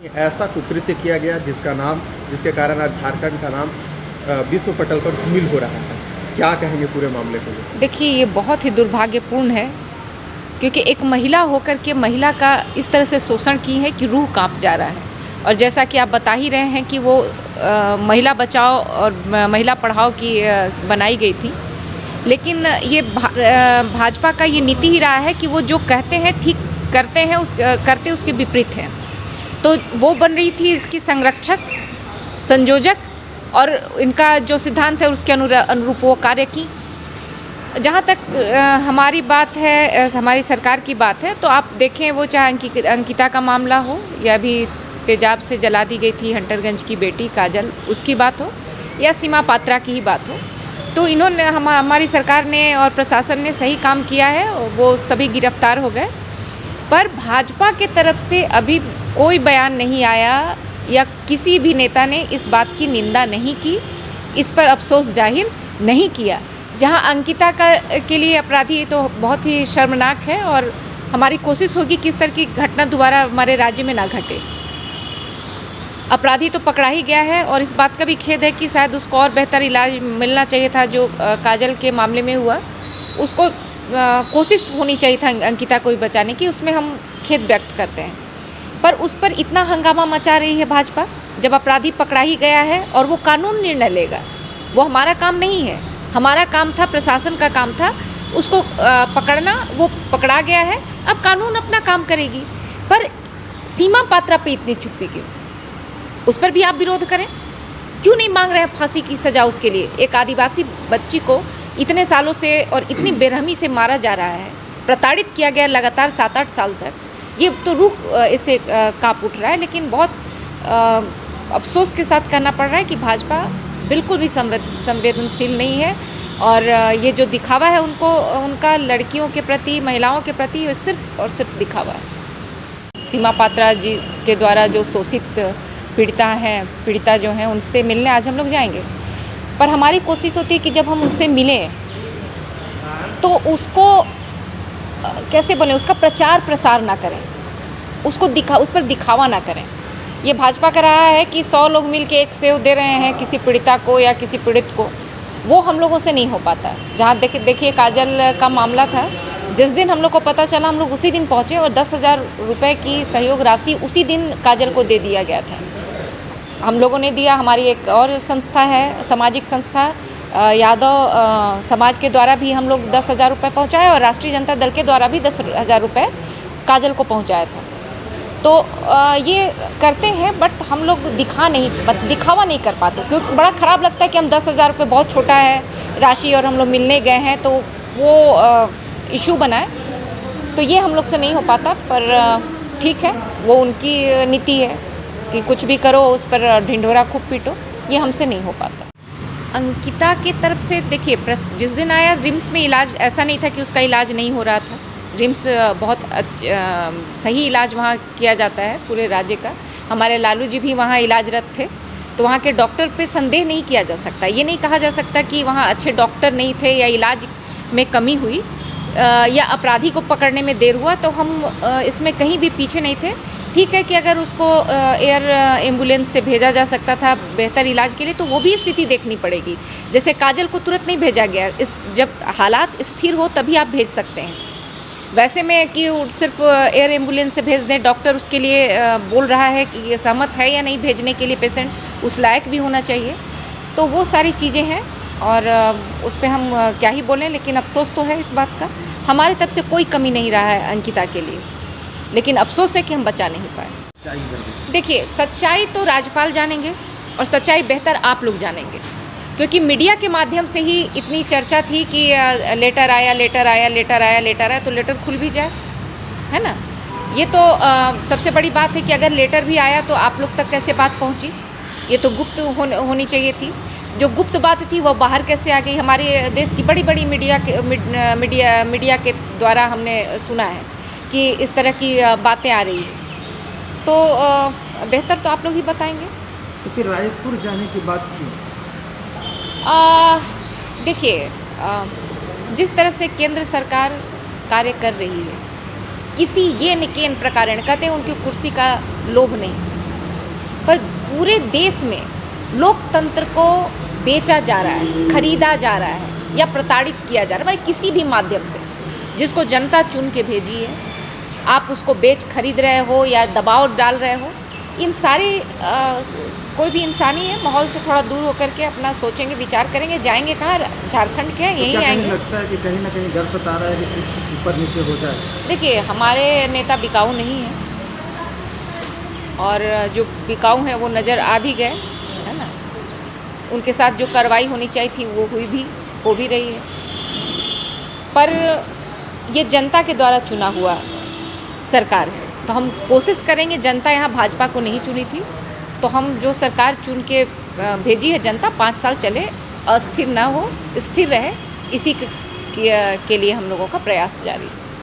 ऐसा कुकृत्य किया गया जिसके कारण आज झारखंड का नाम विश्व पटल पर धूमिल हो रहा है। क्या कहेंगे पूरे मामले को? देखिए, ये बहुत ही दुर्भाग्यपूर्ण है, क्योंकि एक महिला होकर के महिला का इस तरह से शोषण की है कि रूह कांप जा रहा है। और जैसा कि आप बता ही रहे हैं कि वो महिला बचाओ और महिला पढ़ाओ की बनाई गई थी, लेकिन ये भाजपा का ये नीति ही रहा है कि वो जो कहते हैं ठीक करते हैं, करते उसके विपरीत हैं। तो वो बन रही थी इसकी संरक्षक, संयोजक, और इनका जो सिद्धांत है उसके अनुरूप वो कार्य की। जहाँ तक हमारी बात है, हमारी सरकार की बात है, तो आप देखें, वो चाहे अंकिता का मामला हो या अभी तेजाब से जला दी गई थी हंटरगंज की बेटी काजल, उसकी बात हो, या सीमा पात्रा की ही बात हो, तो इन्होंने हमारी सरकार ने और प्रशासन ने सही काम किया है, वो सभी गिरफ्तार हो गए। पर भाजपा के तरफ से अभी कोई बयान नहीं आया या किसी भी नेता ने इस बात की निंदा नहीं की, इस पर अफसोस जाहिर नहीं किया। जहां अंकिता के लिए अपराधी तो बहुत ही शर्मनाक है, और हमारी कोशिश होगी कि इस तरह की घटना दोबारा हमारे राज्य में ना घटे। अपराधी तो पकड़ा ही गया है, और इस बात का भी खेद है कि शायद उसको और बेहतर इलाज मिलना चाहिए था। जो काजल के मामले में हुआ, उसको कोशिश होनी चाहिए था अंकिता को भी बचाने की, उसमें हम खेद व्यक्त करते हैं। पर उस पर इतना हंगामा मचा रही है भाजपा, जब अपराधी पकड़ा ही गया है और वो कानून निर्णय लेगा। वो हमारा काम नहीं है, हमारा काम था, प्रशासन का काम था उसको पकड़ना। वो पकड़ा गया है, अब कानून अपना काम करेगी। पर सीमा पात्रा पे इतनी चुप्पी क्यों? उस पर भी आप विरोध करें, क्यों नहीं मांग रहे हैं फांसी की सज़ा उसके लिए? एक आदिवासी बच्ची को इतने सालों से और इतनी बेरहमी से मारा जा रहा है, प्रताड़ित किया गया लगातार 7-8 साल तक। ये तो रूह इससे कांप उठ रहा है। लेकिन बहुत अफसोस के साथ कहना पड़ रहा है कि भाजपा बिल्कुल भी संवेदनशील नहीं है, और ये जो दिखावा है उनका लड़कियों के प्रति, महिलाओं के प्रति, ये सिर्फ और सिर्फ दिखावा है। सीमा पात्रा जी के द्वारा जो शोषित पीड़िता जो हैं, उनसे मिलने आज हम लोग जाएंगे। पर हमारी कोशिश होती है कि जब हम उनसे मिलें तो उसको कैसे बोलें, उसका प्रचार प्रसार ना करें, उस पर दिखावा ना करें। ये भाजपा का रहा है कि 100 लोग मिल के एक सेव दे रहे हैं किसी पीड़िता को या किसी पीड़ित को, वो हम लोगों से नहीं हो पाता। जहाँ देखिए काजल का मामला था, जिस दिन हम लोग को पता चला, हम लोग उसी दिन पहुँचे और 10,000 रुपये की सहयोग राशि उसी दिन काजल को दे दिया गया था। हम लोगों ने दिया, हमारी एक और संस्था है, सामाजिक संस्था यादव समाज के द्वारा भी हम लोग 10,000 रुपये पहुँचाए, और राष्ट्रीय जनता दल के द्वारा भी 10,000 रुपये काजल को पहुँचाया था। तो ये करते हैं, बट हम लोग दिखावा नहीं कर पाते, क्योंकि बड़ा ख़राब लगता है कि हम 10,000 रुपये, बहुत छोटा है राशि, और हम लोग मिलने गए हैं तो वो इशू बनाए, तो ये हम लोग से नहीं हो पाता। पर ठीक है, वो उनकी नीति है कि कुछ भी करो, उस पर ढिंढोरा खूब पीटो, ये हमसे नहीं हो पाता। अंकिता की तरफ से देखिए, जिस दिन आया रिम्स में इलाज, ऐसा नहीं था कि उसका इलाज नहीं हो रहा था। रिम्स बहुत सही इलाज वहाँ किया जाता है पूरे राज्य का। हमारे लालू जी भी वहाँ इलाजरत थे, तो वहाँ के डॉक्टर पे संदेह नहीं किया जा सकता। ये नहीं कहा जा सकता कि वहाँ अच्छे डॉक्टर नहीं थे या इलाज में कमी हुई या अपराधी को पकड़ने में देर हुआ, तो हम इसमें कहीं भी पीछे नहीं थे। ठीक है कि अगर उसको एयर एम्बुलेंस से भेजा जा सकता था बेहतर इलाज के लिए, तो वो भी स्थिति देखनी पड़ेगी। जैसे काजल को तुरंत नहीं भेजा गया, जब हालात स्थिर हो तभी आप भेज सकते हैं। वैसे में कि सिर्फ एयर एम्बुलेंस से भेज दें, डॉक्टर उसके लिए बोल रहा है कि ये सहमत है या नहीं भेजने के लिए, पेशेंट उस लायक भी होना चाहिए। तो वो सारी चीज़ें हैं, और उस पर हम क्या ही बोलें। लेकिन अफसोस तो है इस बात का, हमारी तरफ से कोई कमी नहीं रहा है अंकिता के लिए, लेकिन अफसोस है कि हम बचा नहीं पाए। देखिए, सच्चाई तो राज्यपाल जानेंगे, और सच्चाई बेहतर आप लोग जानेंगे, क्योंकि मीडिया के माध्यम से ही इतनी चर्चा थी कि लेटर आया, तो लेटर खुल भी जाए, है ना। ये तो सबसे बड़ी बात है कि अगर लेटर भी आया तो आप लोग तक कैसे बात पहुंची? ये तो गुप्त होनी चाहिए थी। जो गुप्त बात थी वो बाहर कैसे आ गई? हमारे देश की बड़ी बड़ी मीडिया के द्वारा हमने सुना है कि इस तरह की बातें आ रही हैं। तो बेहतर तो आप लोग ही बताएंगे। तो फिर रायपुर जाने की बात क्यों? देखिए, जिस तरह से केंद्र सरकार कार्य कर रही है, किसी ये निकेन प्रकारेण कहते हैं, उनकी कुर्सी का लोभ नहीं, पर पूरे देश में लोकतंत्र को बेचा जा रहा है, खरीदा जा रहा है या प्रताड़ित किया जा रहा है, भाई किसी भी माध्यम से। जिसको जनता चुन के भेजी है, आप उसको बेच खरीद रहे हो या दबाव डाल रहे हो। इन सारे कोई भी इंसानी है, माहौल से थोड़ा दूर होकर के अपना सोचेंगे, विचार करेंगे। जाएंगे कहाँ? झारखंड के यहीं क्या आएंगे। कहीं लगता है कि कहीं ना कहीं डर सता रहा है कि कुछ ऊपर नीचे हो जाए? देखिए, हमारे नेता बिकाऊ नहीं है, और जो बिकाऊ हैं वो नज़र आ भी गए, है ना। उनके साथ जो कार्रवाई होनी चाहिए थी वो हो भी रही है। पर ये जनता के द्वारा चुना हुआ सरकार है, तो हम कोशिश करेंगे। जनता यहाँ भाजपा को नहीं चुनी थी, तो हम जो सरकार चुन के भेजी है जनता, 5 साल चले, अस्थिर ना हो, स्थिर रहे, इसी के लिए हम लोगों का प्रयास जारी है।